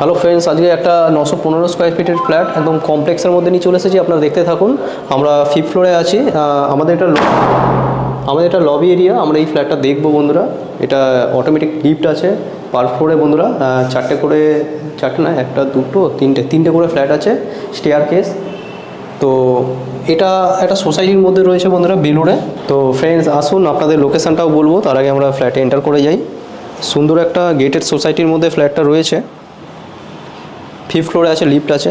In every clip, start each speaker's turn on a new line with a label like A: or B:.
A: Hello friends, আজকে একটা 915 square ফিটের ফ্ল্যাট একদম কমপ্লেক্সের মধ্যে নিয়ে চলে এসেছি। আপনারা দেখতে থাকুন। আমরা 5th ফ্লোরে আছি। আমাদের এটা লবি এরিয়া। আমরা এই ফ্ল্যাটটা দেখবো বন্ধুরা। এটা অটোমেটিক লিফট আছে পার ফ্লোরে বন্ধুরা। চারটে না, একটা দুটো তিনটে করে ফ্ল্যাট আছে, স্টেয়ার কেস। তো এটা একটা সোসাইটির মধ্যে রয়েছে বন্ধুরা, বেলুড়ে। তো ফ্রেন্ডস আসুন, আপনাদের লোকেশানটাও বলবো, তার আগে আমরা ফ্ল্যাটে এন্টার করে যাই। সুন্দর একটা গেটেড সোসাইটির মধ্যে ফ্ল্যাটটা রয়েছে। 5th ফ্লোরে আছে, লিফট আছে।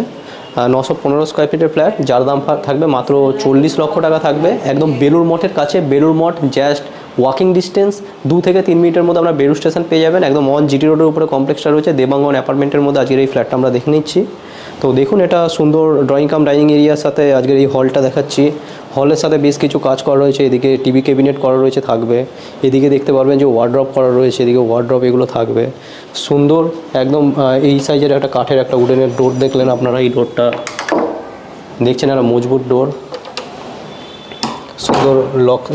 A: 915 স্কোয়ার ফিটের ফ্ল্যাট, যার দাম থাকবে মাত্র 40 লক্ষ টাকা থাকবে। একদম বেলুড় মঠের কাছে। Belur Math just walking distance 2 থেকে 3 মিনিটের মধ্যে আমরা বেলুড় স্টেশন পেয়ে যাবেন। একদম অন জিটি রোডের উপরে কমপ্লেক্সটা রয়েছে। দেবাঙ্গন অ্যাপার্টমেন্টের মধ্যে আজকের এই ফ্ল্যাটটা আমরা দেখে নিচ্ছি। তো দেখুন, এটা সুন্দর ড্রয়িং কাম ডাইনিং এরিয়ার সাথে আজকের এই হলটা দেখাচ্ছি। হলের সাথে বেশ কিছু কাজ করা রয়েছে। এদিকে টিভি ক্যাবিনেট করা রয়েছে, থাকবে। এদিকে দেখতে পারবেন যে ওয়ার্ড্রপ করা রয়েছে, এদিকে ওয়ার্ড্রপ এগুলো থাকবে। সুন্দর একদম এই সাইজের একটা কাঠের একটা উডেনের ডোর দেখলেন আপনারা। এই ডোরটা দেখছেন, একটা মজবুত ডোর, সুন্দর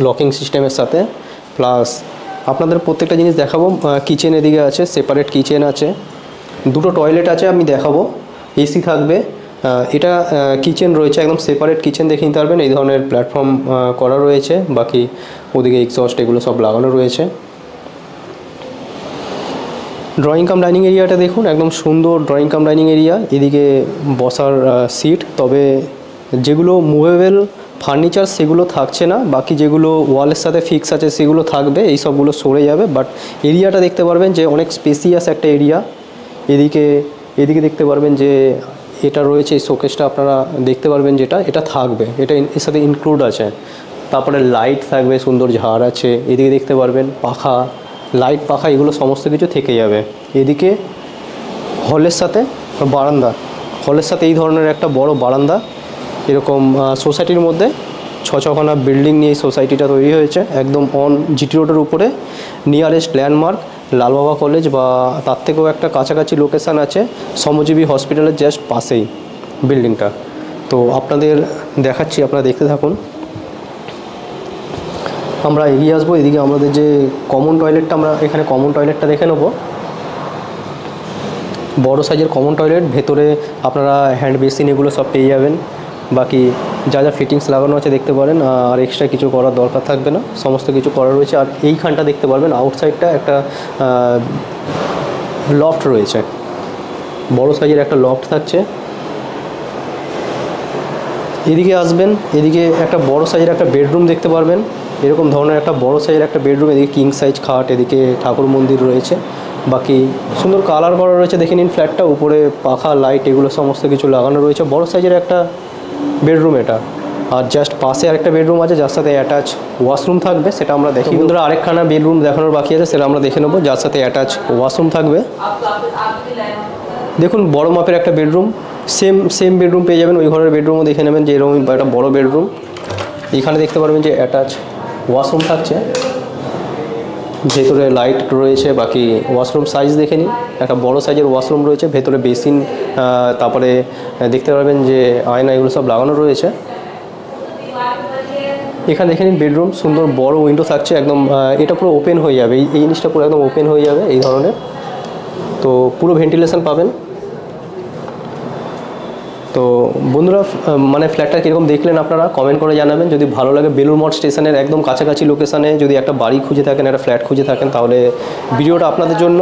A: লকিং সিস্টেমের সাথে। প্লাস আপনাদের প্রত্যেকটা জিনিস দেখাবো। কিচেন এদিকে আছে, সেপারেট কিচেন আছে, দুটো টয়লেট আছে, আমি দেখাবো। এসি থাকবে। এটা কিচেন রয়েছে, একদম সেপারেট কিচেন দেখে নিতে পারবেন। এই ধরনের প্ল্যাটফর্ম করা রয়েছে। বাকি ওদিকে এক্সস্ট এগুলো সব লাগানো রয়েছে। ড্রয়িং কাম ডাইনিং এরিয়াটা দেখুন, একদম সুন্দর ড্রয়িং কাম ডাইনিং এরিয়া। এদিকে বসার সিট, তবে যেগুলো মুভেবল ফার্নিচার সেগুলো থাকছে না। বাকি যেগুলো ওয়ালের সাথে ফিক্স আছে সেগুলো থাকবে, এই সবগুলো সরে যাবে। বাট এরিয়াটা দেখতে পারবেন যে অনেক স্পেসিয়াস একটা এরিয়া। এদিকে দেখতে পারবেন যে এটা রয়েছে, এই শোকেসটা আপনারা দেখতে পারবেন, এটা থাকবে, এটা এর সাথে ইনক্লুড আছে। তারপরে লাইট থাকবে, সুন্দর ঝাড় আছে। এদিকে দেখতে পারবেন পাখা, লাইট পাখা এগুলো সমস্ত কিছু থেকে যাবে। এদিকে হলের সাথে এই ধরনের একটা বড় বারান্দা। এরকম সোসাইটির মধ্যে 6খানা বিল্ডিং নিয়ে এই সোসাইটিটা তৈরি হয়েছে। একদম অন জিটি রোডের উপরে, নিয়ারেস্ট ল্যান্ডমার্ক লালবাবা কলেজ বা তার থেকেও একটা কাছাকাছি লোকেশান আছে, শ্রমজীবী হসপিটালের জাস্ট পাশেই বিল্ডিংটা। তো আপনাদের দেখাচ্ছি, আপনারা দেখতে থাকুন। আমরা এগিয়ে আসবো। এদিকে আমাদের যে কমন টয়লেটটা, আমরা এখানে কমন টয়লেটটা দেখে নেব। বড় সাইজের কমন টয়লেট, ভেতরে আপনারা হ্যান্ড বেসিন এগুলো সব পেয়ে যাবেন। বাকি যা ফিটিংস লাগানো আছে দেখতে পারেন, আর এক্সট্রা কিছু করার দরকার থাকবে না, সমস্ত কিছু করা রয়েছে। আর এইখানটা দেখতে পারবেন আউটসাইডটা একটা লফট রয়েছে, বড় সাইজের একটা লফট থাকছে। এদিকে আসবেন, এদিকে একটা বড় সাইজের একটা বেডরুম দেখতে পারবেন। এরকম ধরনের একটা বড় সাইজের একটা বেডরুম। এদিকে কিং সাইজ খাট, এদিকে ঠাকুর মন্দির রয়েছে। বাকি সুন্দর কালার করা রয়েছে, দেখে নিন ফ্ল্যাটটা। উপরে পাখা, লাইট এগুলো সমস্ত কিছু লাগানো রয়েছে। বড় সাইজের একটা বেডরুম এটা। আর জাস্ট পাশে আরেকটা বেডরুম আছে, যার সাথে অ্যাটাচ ওয়াশরুম থাকবে, সেটা আমরা দেখি। বন্ধুরা আরেকখানা বেডরুম দেখানোর বাকি আছে, সেটা আমরা দেখে নেবো, যার সাথে অ্যাটাচ ওয়াশরুম থাকবে। দেখুন, বড় মাপের একটা বেডরুম, সেম বেডরুম পেয়ে যাবেন। ওই ঘরের বেডরুমও দেখে নেবেন যে এরকম একটা বড় বেডরুম। এখানে দেখতে পারবেন যে অ্যাটাচ ওয়াশরুম থাকছে, ভেতরে লাইট রয়েছে। বাকি ওয়াশরুম সাইজ দেখে নিন, একটা বড় সাইজের ওয়াশরুম রয়েছে, ভেতরে বেসিন, তারপরে দেখতে পারবেন যে আয়না এগুলো সব লাগানো রয়েছে। এখানে দেখে নিন বেডরুম, সুন্দর বড় উইন্ডো থাকছে একদম। এটা পুরো ওপেন হয়ে যাবে, এই জিনিসটা পুরো একদম ওপেন হয়ে যাবে এই ধরনের। তো পুরো ভেন্টিলেশন পাবেন। তো বন্ধুরা, মানে ফ্ল্যাটটা কীরকম দেখলেন আপনারা কমেন্ট করে জানাবেন। যদি ভালো লাগে, বেলুড় মঠ স্টেশনের একদম কাছাকাছি লোকেশানে যদি একটা বাড়ি খুঁজে থাকেন, একটা ফ্ল্যাট খুঁজে থাকেন, তাহলে ভিডিওটা আপনাদের জন্য।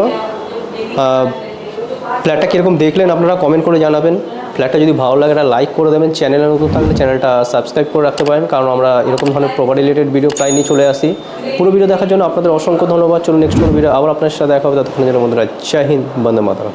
A: ফ্ল্যাটটা কীরকম দেখলেন আপনারা কমেন্ট করে জানাবেন। ফ্ল্যাটটা যদি ভালো লাগে একটা লাইক করে দেবেন। চ্যানেলে নতুন থাকলে চ্যানেলটা সাবস্ক্রাইব করে রাখতে পারেন, কারণ আমরা এরকম ধরনের প্রপার্টি রিলেটেড ভিডিও প্রায় নিয়ে চলে আসি। পুরো ভিডিও দেখার জন্য আপনাদের অসংখ্য ধন্যবাদ। চলুন নেক্সট ভিডিও আবার আপনার সাথে দেখা হবে। ততক্ষণের জন্য বন্ধুরা, জয় হিন্দ, বন্দে মাতরম।